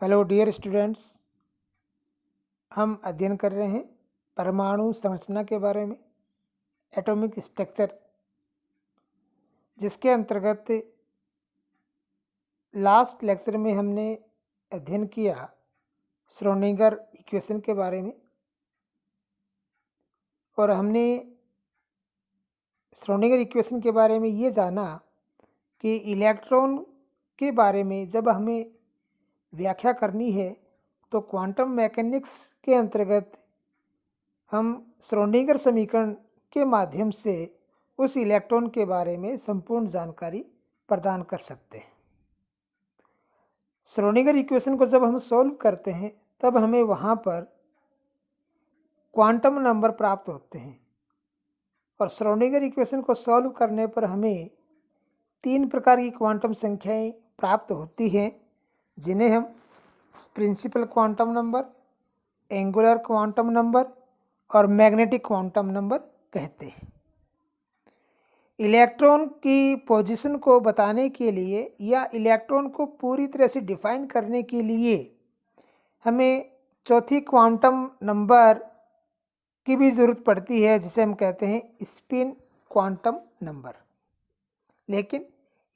Hello dear students, हम अध्ययन कर रहे हैं परमाणु संरचना के बारे में, एटॉमिक स्ट्रक्चर, जिसके अंतर्गत लास्ट लेक्चर में हमने अध्ययन किया श्रोडिंगर इक्वेशन के बारे में। और हमने श्रोडिंगर इक्वेशन के बारे में ये जाना कि इलेक्ट्रॉन के बारे में जब हमें व्याख्या करनी है तो क्वांटम मैकेनिक्स के अंतर्गत हम श्रोडिंगर समीकरण के माध्यम से उस इलेक्ट्रॉन के बारे में संपूर्ण जानकारी प्रदान कर सकते हैं। श्रोडिंगर इक्वेशन को जब हम सॉल्व करते हैं तब हमें वहाँ पर क्वांटम नंबर प्राप्त होते हैं और श्रोडिंगर इक्वेशन को सॉल्व करने पर हमें 3 प्रकार की क्वांटम संख्याएं प्राप्त होती हैं, जिन्हें हम principal quantum number, angular quantum number और मैग्नेटिक क्वांटम नंबर कहते हैं। इलेक्ट्रॉन की पोजीशन को बताने के लिए या इलेक्ट्रॉन को पूरी तरह से डिफाइन करने के लिए हमें चौथी क्वांटम नंबर की भी ज़रूरत पड़ती है, जिसे हम कहते हैं स्पिन क्वांटम नंबर। लेकिन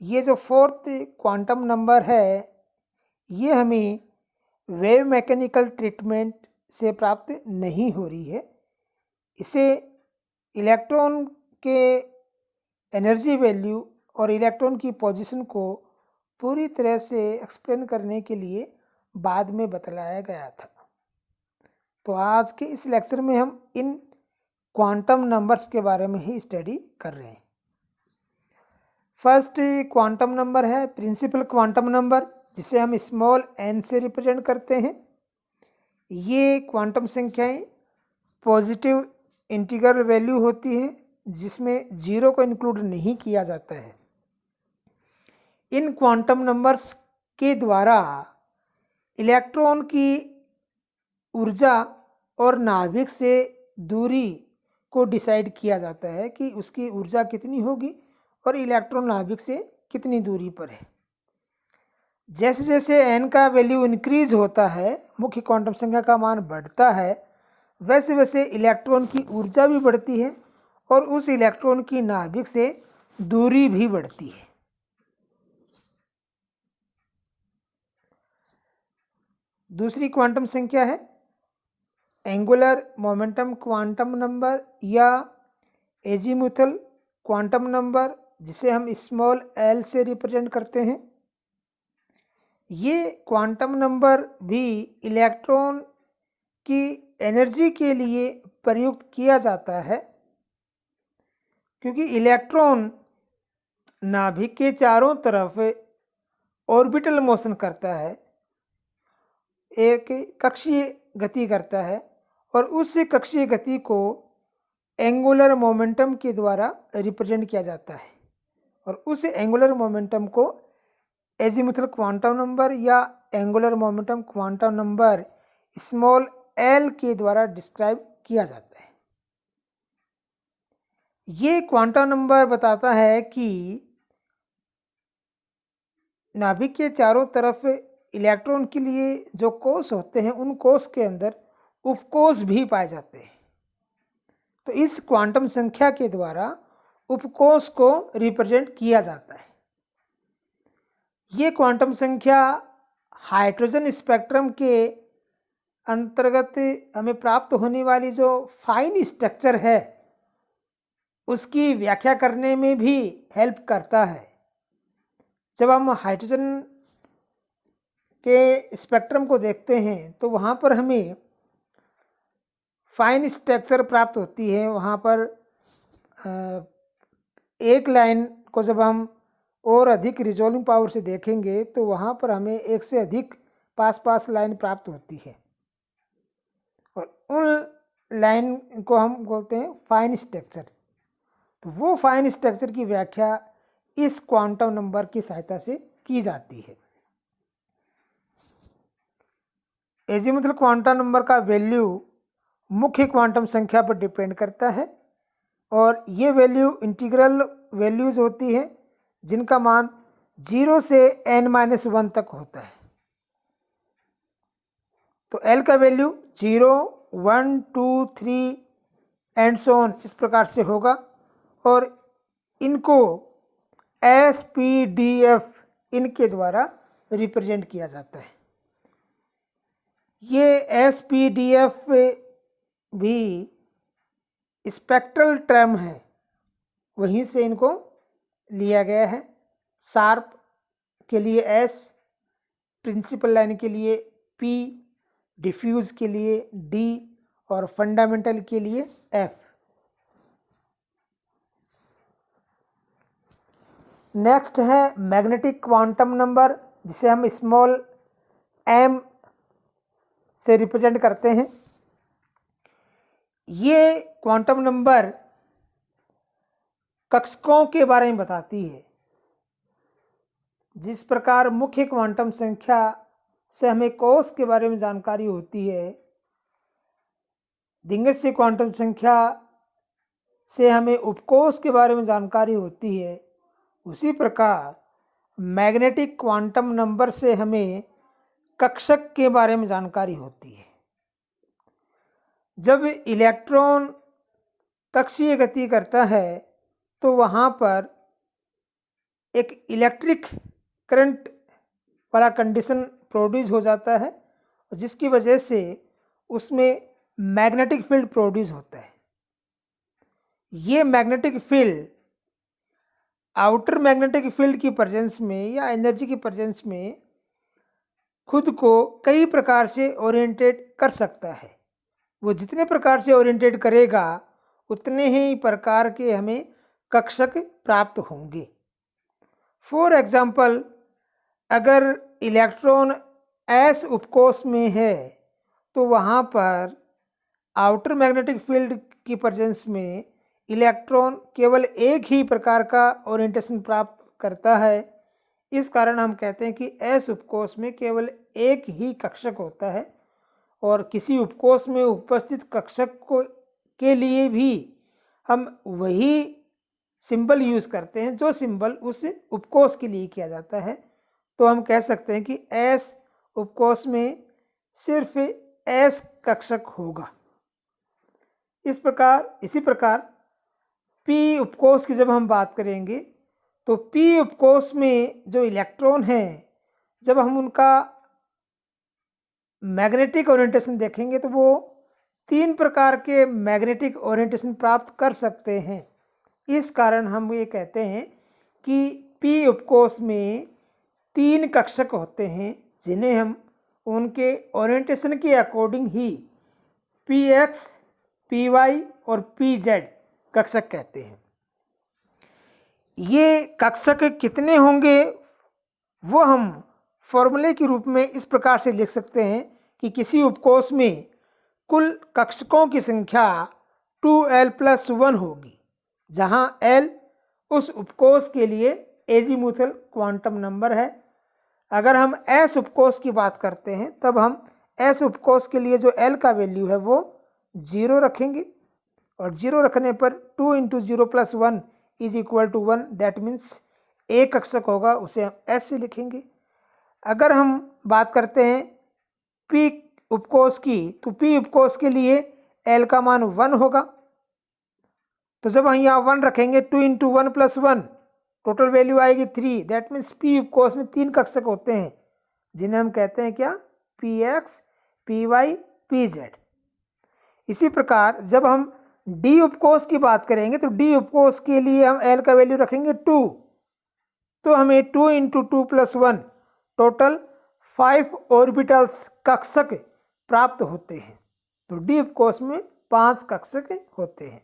ये जो 4th क्वांटम नंबर है, ये हमें वेव मैकेनिकल ट्रीटमेंट से प्राप्त नहीं हो रही है। इसे इलेक्ट्रॉन के एनर्जी वैल्यू और इलेक्ट्रॉन की पोजीशन को पूरी तरह से एक्सप्लेन करने के लिए बाद में बतलाया गया था। तो आज के इस लेक्चर में हम इन क्वांटम नंबर्स के बारे में ही स्टडी कर रहे हैं। फर्स्ट क्वांटम नंबर है प्रिंसिपल क्वांटम नंबर, जिसे हम स्मॉल n से रिप्रेजेंट करते हैं। ये क्वांटम संख्याएं पॉजिटिव इंटीग्रल वैल्यू होती है, जिसमें 0 को इंक्लूड नहीं किया जाता है। इन क्वांटम नंबर्स के द्वारा इलेक्ट्रॉन की ऊर्जा और नाभिक से दूरी को डिसाइड किया जाता है कि उसकी ऊर्जा कितनी होगी और इलेक्ट्रॉन नाभिक से कितनी दूरी पर है। जैसे जैसे n का वैल्यू इंक्रीज होता है, मुख्य क्वांटम संख्या का मान बढ़ता है, वैसे वैसे इलेक्ट्रॉन की ऊर्जा भी बढ़ती है और उस इलेक्ट्रॉन की नाभिक से दूरी भी बढ़ती है। दूसरी क्वांटम संख्या है एंगुलर मोमेंटम क्वांटम नंबर या एजीमुथल क्वांटम नंबर, जिसे हम स्मॉल l से रिप्रेजेंट करते हैं। ये क्वांटम नंबर भी इलेक्ट्रॉन की एनर्जी के लिए प्रयुक्त किया जाता है, क्योंकि इलेक्ट्रॉन नाभिक के चारों तरफ ऑर्बिटल मोशन करता है, एक कक्षीय गति करता है और उस कक्षीय गति को एंगुलर मोमेंटम के द्वारा रिप्रेजेंट किया जाता है और उस एंगुलर मोमेंटम को एजीमुथल क्वांटम नंबर या angular momentum quantum number small l के द्वारा डिस्क्राइब किया जाता है। ये क्वांटम नंबर बताता है कि नाभिक के चारों तरफ इलेक्ट्रॉन के लिए जो कोष होते हैं, उन कोष के अंदर उपकोष भी पाए जाते हैं। तो इस क्वांटम संख्या के द्वारा उपकोष को रिप्रेजेंट किया जाता है। ये क्वांटम संख्या हाइड्रोजन स्पेक्ट्रम के अंतर्गत हमें प्राप्त होने वाली जो फाइन स्ट्रक्चर है, उसकी व्याख्या करने में भी हेल्प करता है। जब हम हाइड्रोजन के स्पेक्ट्रम को देखते हैं तो वहाँ पर हमें फाइन स्ट्रक्चर प्राप्त होती है। वहाँ पर एक लाइन को जब हम और अधिक रिजॉल्विंग पावर से देखेंगे तो वहाँ पर हमें एक से अधिक पास लाइन प्राप्त होती है और उन लाइन को हम बोलते हैं फाइन स्ट्रक्चर। तो वो फाइन स्ट्रक्चर की व्याख्या इस क्वांटम नंबर की सहायता से की जाती है। एजीमुथल क्वांटम नंबर का वैल्यू मुख्य क्वांटम संख्या पर डिपेंड करता है और ये वैल्यू इंटीग्रल वैल्यूज होती है, जिनका मान 0 से n-1 तक होता है। तो एल का वैल्यू 0, 1, 2, 3 एंड सो ऑन इस प्रकार से होगा और इनको एस पी डी एफ इनके द्वारा रिप्रेजेंट किया जाता है। ये एस पी डी एफ भी स्पेक्ट्रल टर्म है, वहीं से इनको लिया गया है। शार्प के लिए एस, प्रिंसिपल लाइन के लिए पी, डिफ्यूज के लिए डी और फंडामेंटल के लिए एफ। नेक्स्ट है मैग्नेटिक क्वांटम नंबर, जिसे हम स्मॉल एम से रिप्रेजेंट करते हैं। ये क्वांटम नंबर कक्षकों के बारे में बताती है। जिस प्रकार मुख्य क्वांटम संख्या से हमें कोष के बारे में जानकारी होती है, दिंगस्य क्वांटम संख्या से हमें उपकोष के बारे में जानकारी होती है, उसी प्रकार मैग्नेटिक क्वांटम नंबर से हमें कक्षक के बारे में जानकारी होती है। जब इलेक्ट्रॉन कक्षीय गति करता है तो वहाँ पर एक इलेक्ट्रिक करंट वाला कंडीशन प्रोड्यूस हो जाता है, जिसकी वजह से उसमें मैग्नेटिक फील्ड प्रोड्यूस होता है। ये magnetic field outer magnetic field की प्रेजेंस में या एनर्जी की प्रेजेंस में खुद को कई प्रकार से ओरिएंटेट कर सकता है। वो जितने प्रकार से ओरिएंटेट करेगा उतने ही प्रकार के हमें कक्षक प्राप्त होंगे। फॉर एग्जाम्पल, अगर इलेक्ट्रॉन एस उपकोष में है तो वहाँ पर आउटर मैग्नेटिक फील्ड की प्रेजेंस में इलेक्ट्रॉन केवल एक ही प्रकार का ओरिएंटेशन प्राप्त करता है। इस कारण हम कहते हैं कि एस उपकोष में केवल एक ही कक्षक होता है और किसी उपकोष में उपस्थित कक्षक को के लिए भी हम वही सिंबल यूज़ करते हैं जो सिंबल उस उपकोष के लिए किया जाता है। तो हम कह सकते हैं कि एस उपकोष में सिर्फ एस कक्षक होगा। इसी प्रकार पी उपकोष की जब हम बात करेंगे तो पी उपकोष में जो इलेक्ट्रॉन हैं, जब हम उनका मैग्नेटिक ओरिएंटेशन देखेंगे तो वो 3 प्रकार के मैग्नेटिक ओरिएंटेशन प्राप्त कर सकते हैं। इस कारण हम ये कहते हैं कि पी उपकोष में 3 कक्षक होते हैं, जिन्हें हम उनके ओरिएंटेशन के अकॉर्डिंग ही पी एक्स, पी वाई और पी जेड कक्षक कहते हैं। ये कक्षक कितने होंगे वो हम फॉर्मूले के रूप में इस प्रकार से लिख सकते हैं कि किसी उपकोष में कुल कक्षकों की संख्या 2l+1 होगी, जहां l उस उपकोष के लिए एजीमुथल क्वांटम नंबर है। अगर हम s उपकोष की बात करते हैं तब हम s उपकोष के लिए जो l का वैल्यू है वो 0 रखेंगे और 0 रखने पर 2 × 0+1 = 1, दैट मीन्स एक कक्षक होगा, उसे हम s से लिखेंगे। अगर हम बात करते हैं p उपकोष की तो p उपकोष के लिए l का मान 1 होगा। तो जब हम यहाँ 1 रखेंगे 2 × 1+1 टोटल वैल्यू आएगी 3, दैट मीन्स p उपकोष में 3 कक्षक होते हैं, जिन्हें हम कहते हैं क्या, px, py, pz। इसी प्रकार जब हम d उपकोष की बात करेंगे तो d उपकोष के लिए हम l का वैल्यू रखेंगे 2, तो हमें 2 × 2+1 टोटल 5 ऑर्बिटल्स कक्षक प्राप्त होते हैं। तो d उपकोष में 5 कक्षक होते हैं।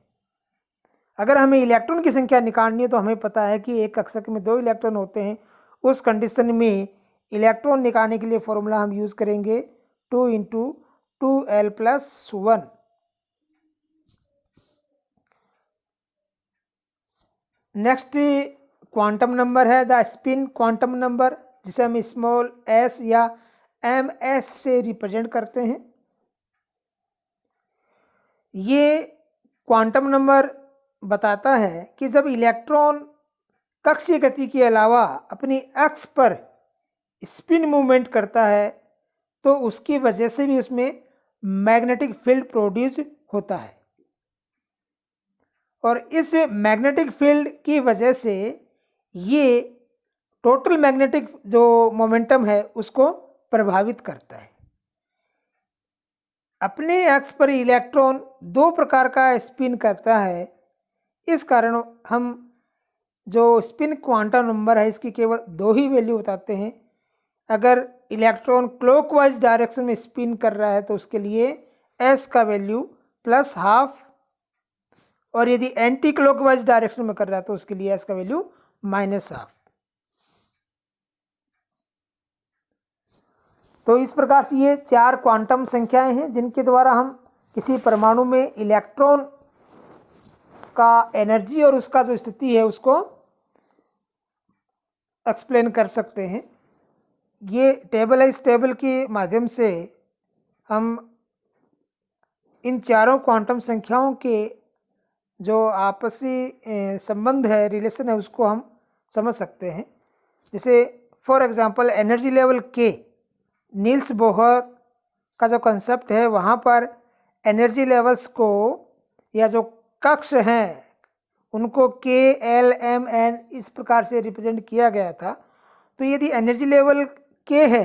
अगर हमें इलेक्ट्रॉन की संख्या निकालनी है तो हमें पता है कि एक कक्षक में 2 इलेक्ट्रॉन होते हैं। उस कंडीशन में इलेक्ट्रॉन निकालने के लिए फॉर्मूला हम यूज़ करेंगे 2 × 2l+1। नेक्स्ट क्वांटम नंबर है द स्पिन क्वांटम नंबर, जिसे हम स्मॉल s या ms से रिप्रेजेंट करते हैं। ये क्वांटम नंबर बताता है कि जब इलेक्ट्रॉन कक्षीय गति के अलावा अपनी अक्ष पर स्पिन मूवमेंट करता है तो उसकी वजह से भी उसमें मैग्नेटिक फील्ड प्रोड्यूस होता है, और इस मैग्नेटिक फील्ड की वजह से ये टोटल मैग्नेटिक जो मोमेंटम है उसको प्रभावित करता है। अपने एक्स पर इलेक्ट्रॉन दो प्रकार का स्पिन करता है, इस कारण हम जो स्पिन क्वांटम नंबर है इसकी केवल दो ही वैल्यू बताते हैं। अगर इलेक्ट्रॉन क्लॉकवाइज डायरेक्शन में स्पिन कर रहा है तो उसके लिए एस का वैल्यू +½ और यदि एंटी क्लॉकवाइज डायरेक्शन में कर रहा है तो उसके लिए एस का वैल्यू -½ तो इस प्रकार से ये 4 क्वांटम संख्याएं हैं जिनके द्वारा हम किसी परमाणु में इलेक्ट्रॉन का एनर्जी और उसका जो स्थिति है उसको एक्सप्लेन कर सकते हैं। ये टेबल है, इस टेबल के माध्यम से हम इन चारों क्वांटम संख्याओं के जो आपसी संबंध है, रिलेशन है, उसको हम समझ सकते हैं। जैसे फॉर एग्जांपल एनर्जी लेवल के, नील्स बोहर का जो कंसेप्ट है वहाँ पर एनर्जी लेवल्स को या जो कक्ष हैं उनको के, एल, एम, एन इस प्रकार से रिप्रेजेंट किया गया था। तो यदि एनर्जी लेवल के है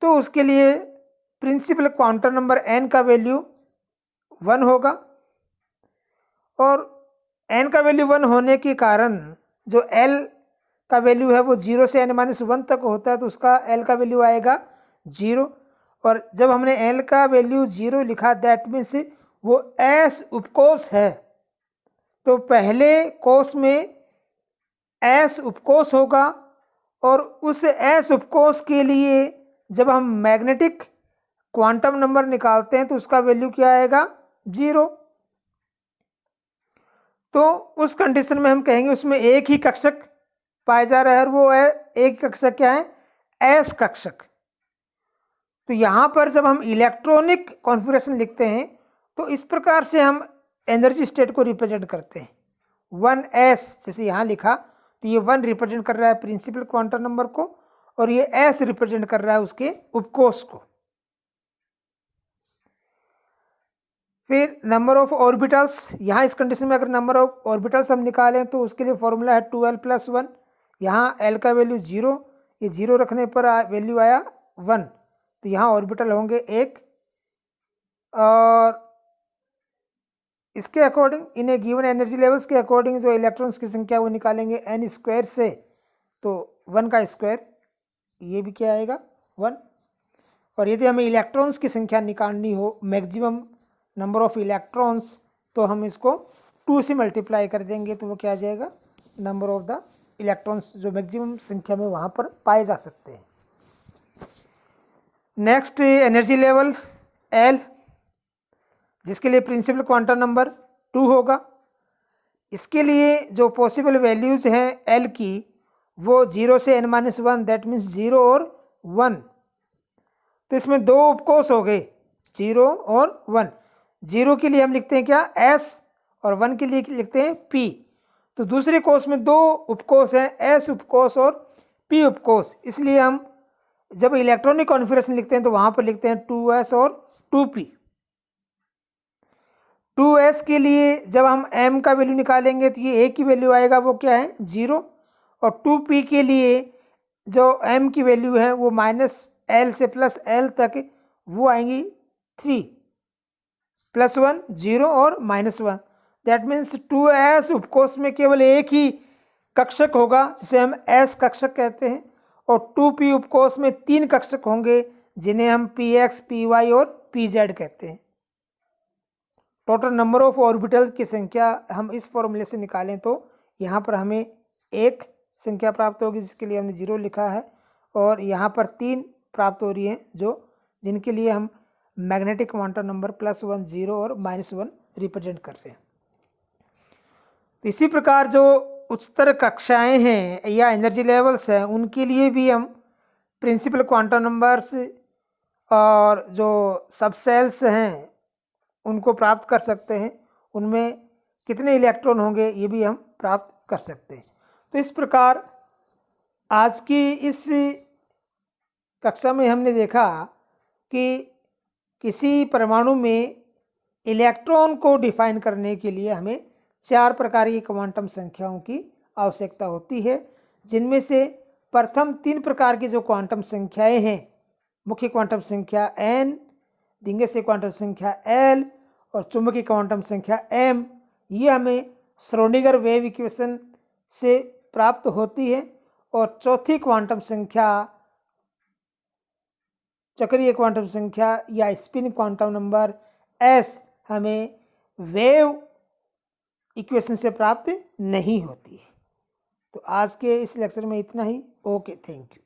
तो उसके लिए प्रिंसिपल क्वांटम नंबर एन का वैल्यू 1 होगा, और एन का वैल्यू 1 होने के कारण जो एल का वैल्यू है वो 0 से n-1 तक होता है, तो उसका एल का वैल्यू आएगा 0। और जब हमने एल का वैल्यू 0 लिखा दैट मीन्स वो एस उपकोष है, तो पहले कोष में एस उपकोष होगा, और उस एस उपकोष के लिए जब हम मैग्नेटिक क्वांटम नंबर निकालते हैं तो उसका वैल्यू क्या आएगा 0। तो उस कंडीशन में हम कहेंगे उसमें एक ही कक्षक पाया जा रहा है, और वो है एक कक्षक क्या है, एस कक्षक। तो यहाँ पर जब हम इलेक्ट्रॉनिक कॉन्फ़िगरेशन लिखते हैं तो इस प्रकार से हम एनर्जी स्टेट को रिप्रेजेंट करते हैं। 1s जैसे यहाँ लिखा तो ये 1 रिप्रेजेंट कर रहा है प्रिंसिपल क्वांटम नंबर को, और ये s रिप्रेजेंट कर रहा है उसके उपकोष को। फिर नंबर ऑफ ऑर्बिटल्स, यहाँ इस कंडीशन में अगर नंबर ऑफ ऑर्बिटल्स हम निकालें तो उसके लिए फॉर्मूला है 2l+1। यहाँ l का वैल्यू 0, ये 0 रखने पर वैल्यू आया 1, तो यहाँ ऑर्बिटल होंगे 1, और इसके अकॉर्डिंग इन्हें गिवन एनर्जी लेवल्स के अकॉर्डिंग जो इलेक्ट्रॉन्स की संख्या वो निकालेंगे n² से, तो 1 का स्क्वायर ये भी क्या आएगा 1। और यदि हमें इलेक्ट्रॉन्स की संख्या निकालनी हो, मैक्सिमम नंबर ऑफ इलेक्ट्रॉन्स, तो हम इसको 2 से मल्टीप्लाई कर देंगे तो वो क्या आ जाएगा, नंबर ऑफ द इलेक्ट्रॉन्स जो मैक्सिमम संख्या में वहाँ पर पाए जा सकते हैं। नेक्स्ट एनर्जी लेवल एल, जिसके लिए प्रिंसिपल क्वांटम नंबर 2 होगा। इसके लिए जो पॉसिबल वैल्यूज़ हैं एल की वो 0 से n-1 दैट मीन्स 0 और 1। तो इसमें दो उपकोष हो गए 0 और 1। 0 के लिए हम लिखते हैं क्या s, और 1 के लिए लिखते हैं p। तो दूसरे कोष में दो उपकोष हैं s उपकोष और p उपकोष, इसलिए हम जब इलेक्ट्रॉनिक कॉन्फ़िगरेशन लिखते हैं तो वहाँ पर लिखते हैं 2s और 2p। 2s के लिए जब हम m का वैल्यू निकालेंगे तो ये a की वैल्यू आएगा वो क्या है 0, और 2p के लिए जो m की वैल्यू है वो -l से +l तक वो आएंगी 3, +1 0 और -1। दैट मीन्स 2s उपकोष में केवल एक ही कक्षक होगा जिसे हम s कक्षक कहते हैं, और 2p उपकोष में 3 कक्षक होंगे जिन्हें हम px, py और pz कहते हैं। टोटल नंबर ऑफ ऑर्बिटल की संख्या हम इस फॉर्मूले से निकालें तो यहाँ पर हमें एक संख्या प्राप्त होगी जिसके लिए हमने 0 लिखा है, और यहाँ पर 3 प्राप्त हो रही हैं जो जिनके लिए हम मैग्नेटिक क्वांटम नंबर +1, 0 और -1 रिप्रेजेंट कर रहे हैं। तो इसी प्रकार जो उच्चतर कक्षाएं हैं या एनर्जी लेवल्स हैं उनके लिए भी हम प्रिंसिपल क्वांटम नंबर्स और जो सबसेल्स हैं उनको प्राप्त कर सकते हैं, उनमें कितने इलेक्ट्रॉन होंगे ये भी हम प्राप्त कर सकते हैं। तो इस प्रकार आज की इस कक्षा में हमने देखा कि किसी परमाणु में इलेक्ट्रॉन को डिफाइन करने के लिए हमें 4 प्रकार की क्वांटम संख्याओं की आवश्यकता होती है, जिनमें से प्रथम 3 प्रकार की जो क्वांटम संख्याएं हैं, मुख्य क्वांटम संख्या n, दिंगस्थ क्वांटम संख्या l और चुंबकीय क्वांटम संख्या m, ये हमें श्रोडिंगर वेव इक्वेशन से प्राप्त होती है। और चौथी क्वांटम संख्या चक्रीय क्वांटम संख्या या स्पिन क्वांटम नंबर s हमें वेव इक्वेशन से प्राप्त नहीं होती है। तो आज के इस लेक्चर में इतना ही। Okay, thank you.